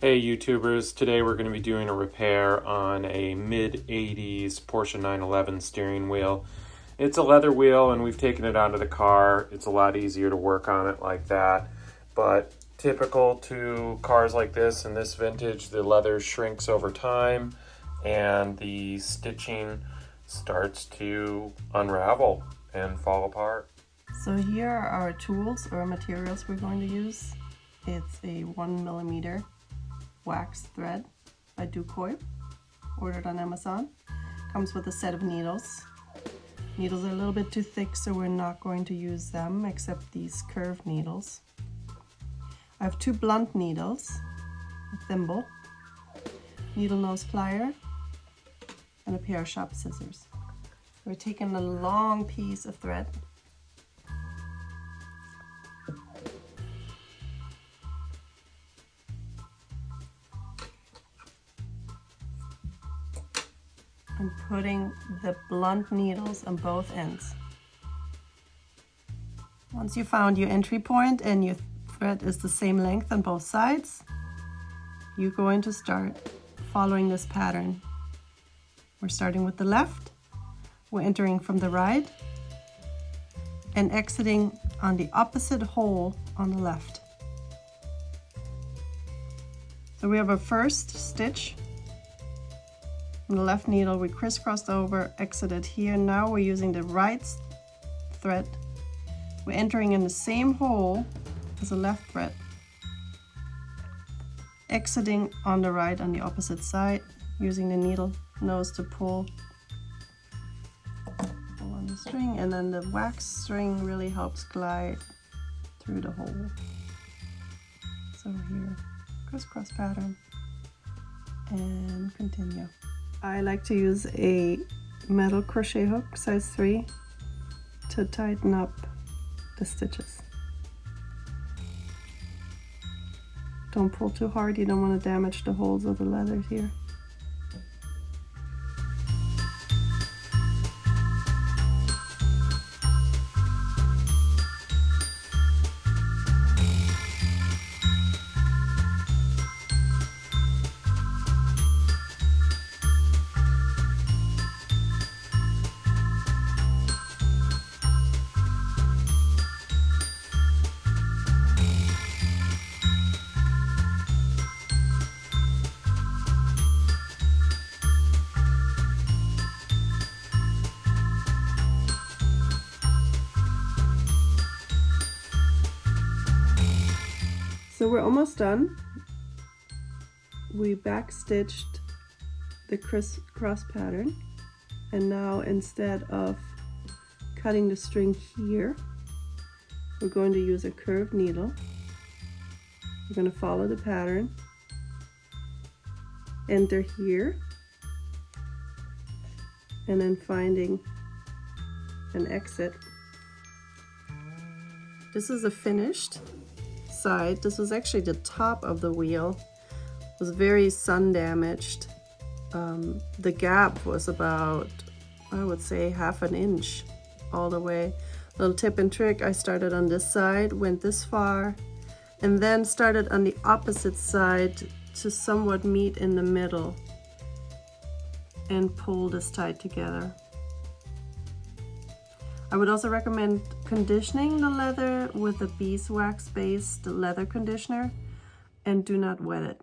Hey YouTubers, today we're going to be doing a repair on a mid-80s Porsche 911 steering wheel. It's a leather wheel and we've taken it out of the car. It's a lot easier to work on it like that, but typical to cars like this in this vintage, the leather shrinks over time and the stitching starts to unravel and fall apart. So here are our tools or materials we're going to use. It's a 1mm wax thread by Ducoy, ordered on Amazon. Comes with a set of needles. Needles are a little bit too thick, so we're not going to use them, except these curved needles. I have 2 blunt needles, a thimble, needle nose plier, and a pair of sharp scissors. We're taking a long piece of thread, and putting the blunt needles on both ends. Once you found your entry point and your thread is the same length on both sides, you're going to start following this pattern. We're starting with the left, we're entering from the right, and exiting on the opposite hole on the left. So we have our first stitch. On the left needle, we crisscrossed over, exited here. Now we're using the right thread. We're entering in the same hole as the left thread, exiting on the right on the opposite side, using the needle nose to pull on the string, and then the wax string really helps glide through the hole. So here, crisscross pattern, and continue. I like to use a metal crochet hook, size 3, to tighten up the stitches. Don't pull too hard, you don't want to damage the holes of the leather here. So we're almost done. We backstitched the crisscross pattern, and now instead of cutting the string here, we're going to use a curved needle. We're going to follow the pattern, enter here, and then finding an exit. This is a finished side. This was actually the top of the wheel. It was very sun damaged. The gap was about, I would say, 1/2 inch all the way. Little tip and trick, I started on this side, went this far, and then started on the opposite side to somewhat meet in the middle and pull this tight together. I would also recommend conditioning the leather with a beeswax based leather conditioner, and do not wet it.